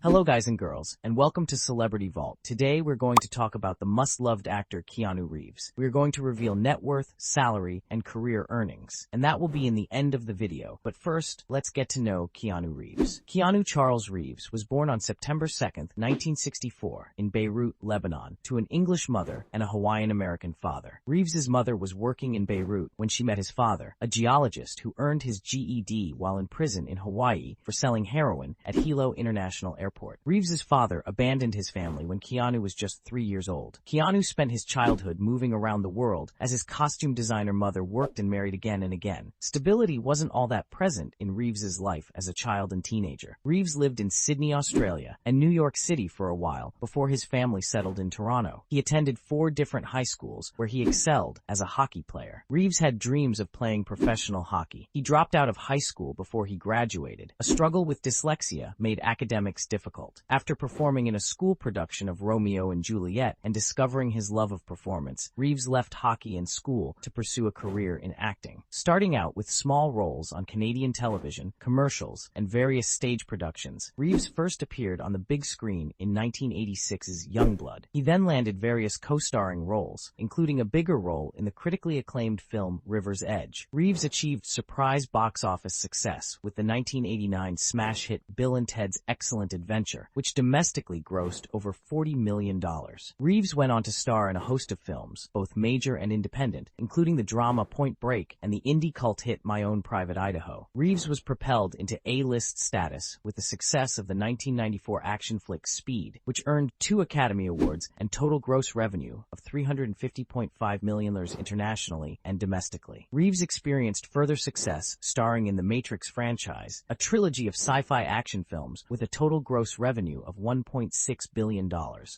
Hello guys and girls, and welcome to Celebrity Vault. Today we're going to talk about the must-loved actor Keanu Reeves. We're going to reveal net worth, salary, and career earnings, and that will be in the end of the video. But first, let's get to know Keanu Reeves. Keanu Charles Reeves was born on September 2nd, 1964, in Beirut, Lebanon, to an English mother and a Hawaiian-American father. Reeves's mother was working in Beirut when she met his father, a geologist who earned his GED while in prison in Hawaii for selling heroin at Hilo International Airport. Reeves's father abandoned his family when Keanu was just 3 years old. Keanu spent his childhood moving around the world as his costume designer mother worked and married again and again. Stability wasn't all that present in Reeves's life as a child and teenager. Reeves lived in Sydney, Australia, and New York City for a while before his family settled in Toronto. He attended 4 different high schools where he excelled as a hockey player. Reeves had dreams of playing professional hockey. He dropped out of high school before he graduated. A struggle with dyslexia made academics difficult. After performing in a school production of Romeo and Juliet and discovering his love of performance, Reeves left hockey and school to pursue a career in acting. Starting out with small roles on Canadian television, commercials, and various stage productions, Reeves first appeared on the big screen in 1986's Youngblood. He then landed various co-starring roles, including a bigger role in the critically acclaimed film River's Edge. Reeves achieved surprise box office success with the 1989 smash hit Bill and Ted's Excellent Adventure, which domestically grossed over $40 million. Reeves went on to star in a host of films, both major and independent, including the drama Point Break and the indie cult hit My Own Private Idaho. Reeves was propelled into A-list status with the success of the 1994 action flick Speed, which earned 2 Academy Awards and total gross revenue of $350.5 million internationally and domestically. Reeves experienced further success starring in the Matrix franchise, a trilogy of sci-fi action films with a total gross revenue of $1.6 billion.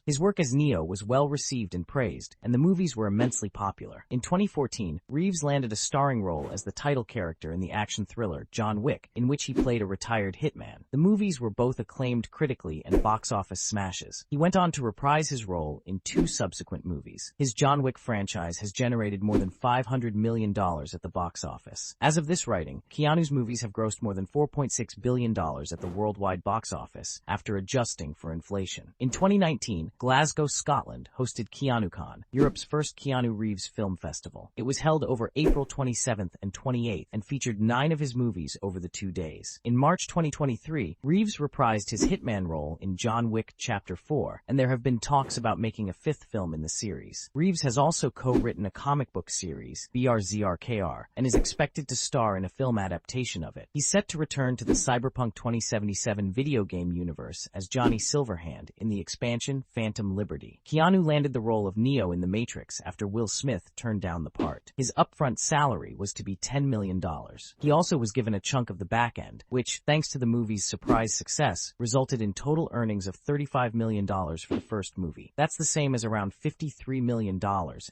His work as Neo was well received and praised, and the movies were immensely popular. In 2014, Reeves landed a starring role as the title character in the action thriller John Wick, in which he played a retired hitman. The movies were both acclaimed critically and box office smashes. He went on to reprise his role in 2 subsequent movies. His John Wick franchise has generated more than $500 million at the box office. As of this writing, Keanu's movies have grossed more than $4.6 billion at the worldwide box office, after adjusting for inflation. In 2019, Glasgow, Scotland hosted KeanuCon, Europe's first Keanu Reeves film festival. It was held over April 27th and 28th and featured 9 of his movies over the 2 days. In March 2023, Reeves reprised his hitman role in John Wick Chapter 4, and there have been talks about making a 5th film in the series. Reeves has also co-written a comic book series, BRZRKR, and is expected to star in a film adaptation of it. He's set to return to the Cyberpunk 2077 video game universe as Johnny Silverhand in the expansion Phantom Liberty. Keanu landed the role of Neo in The Matrix after Will Smith turned down the part. His upfront salary was to be $10 million. He also was given a chunk of the back end, which, thanks to the movie's surprise success, resulted in total earnings of $35 million for the first movie. That's the same as around $53 million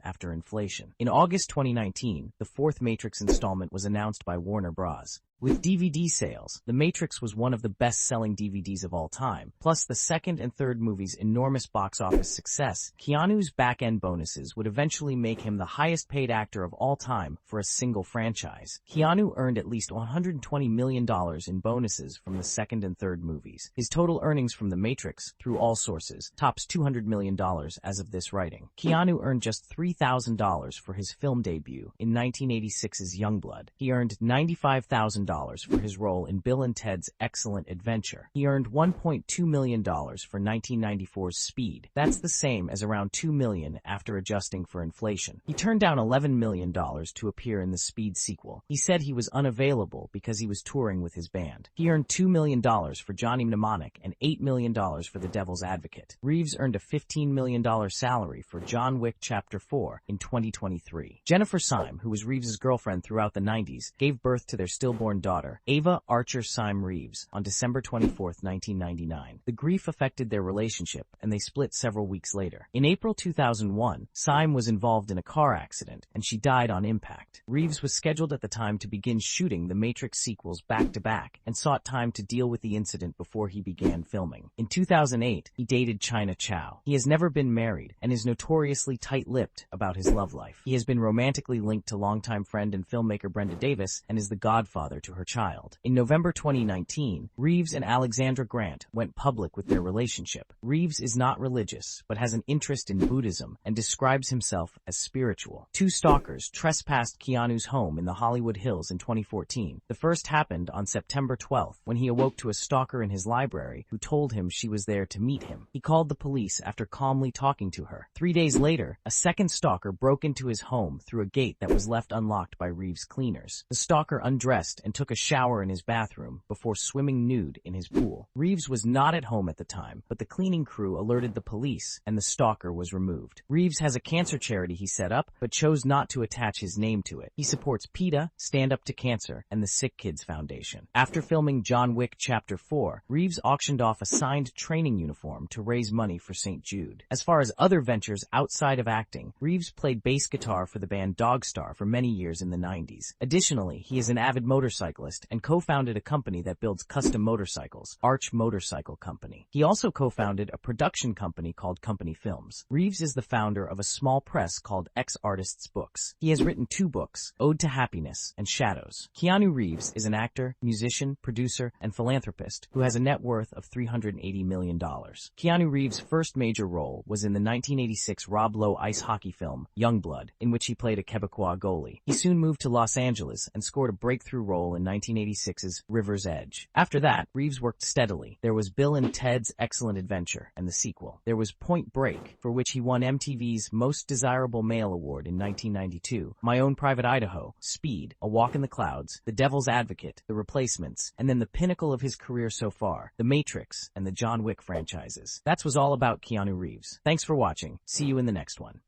after inflation. In August 2019, the 4th Matrix installment was announced by Warner Bros. With DVD sales, The Matrix was one of the best-selling DVDs of all time. Plus the 2nd and 3rd movie's enormous box office success, Keanu's back-end bonuses would eventually make him the highest-paid actor of all time for a single franchise. Keanu earned at least $120 million in bonuses from the 2nd and 3rd movies. His total earnings from The Matrix, through all sources, tops $200 million as of this writing. Keanu earned just $3,000 for his film debut in 1986's Youngblood. He earned $95,000 for his role in Bill and Ted's Excellent Adventure. He earned $1.2 million for 1994's Speed. That's the same as around $2 million after adjusting for inflation. He turned down $11 million to appear in the Speed sequel. He said he was unavailable because he was touring with his band. He earned $2 million for Johnny Mnemonic and $8 million for The Devil's Advocate. Reeves earned a $15 million salary for John Wick Chapter 4 in 2023. Jennifer Syme, who was Reeves's girlfriend throughout the 90s, gave birth to their stillborn daughter, Ava Archer Syme Reeves, on December 24, 1999. The grief affected their relationship, and they split several weeks later. In April 2001, Syme was involved in a car accident, and she died on impact. Reeves was scheduled at the time to begin shooting the Matrix sequels back-to-back, and sought time to deal with the incident before he began filming. In 2008, he dated China Chow. He has never been married, and is notoriously tight-lipped about his love life. He has been romantically linked to longtime friend and filmmaker Brenda Davis, and is the godfather to to her child. In November 2019, Reeves and Alexandra Grant went public with their relationship. Reeves is not religious, but has an interest in Buddhism and describes himself as spiritual. Two stalkers trespassed Keanu's home in the Hollywood Hills in 2014. The first happened on September 12th when he awoke to a stalker in his library who told him she was there to meet him. He called the police after calmly talking to her. 3 days later, a second stalker broke into his home through a gate that was left unlocked by Reeves' cleaners. The stalker undressed and took a shower in his bathroom before swimming nude in his pool. Reeves was not at home at the time, but the cleaning crew alerted the police and the stalker was removed. Reeves has a cancer charity he set up, but chose not to attach his name to it. He supports PETA, Stand Up to Cancer, and the Sick Kids Foundation. After filming John Wick Chapter 4, Reeves auctioned off a signed training uniform to raise money for St. Jude. As far as other ventures outside of acting, Reeves played bass guitar for the band Dogstar for many years in the 90s. Additionally, he is an avid motorcyclist and co-founded a company that builds custom motorcycles, Arch Motorcycle Company. He also co-founded a production company called Company Films. Reeves is the founder of a small press called X Artists Books. He has written 2 books, Ode to Happiness and Shadows. Keanu Reeves is an actor, musician, producer, and philanthropist who has a net worth of $380 million. Keanu Reeves' first major role was in the 1986 Rob Lowe ice hockey film, Youngblood, in which he played a Quebecois goalie. He soon moved to Los Angeles and scored a breakthrough role in 1986's River's Edge. After that, Reeves worked steadily. There was Bill and Ted's Excellent Adventure and the sequel. There was Point Break, for which he won MTV's Most Desirable Male Award in 1992, My Own Private Idaho, Speed, A Walk in the Clouds, The Devil's Advocate, The Replacements, and then the pinnacle of his career so far, The Matrix and the John Wick franchises. That was all about Keanu Reeves. Thanks for watching. See you in the next one.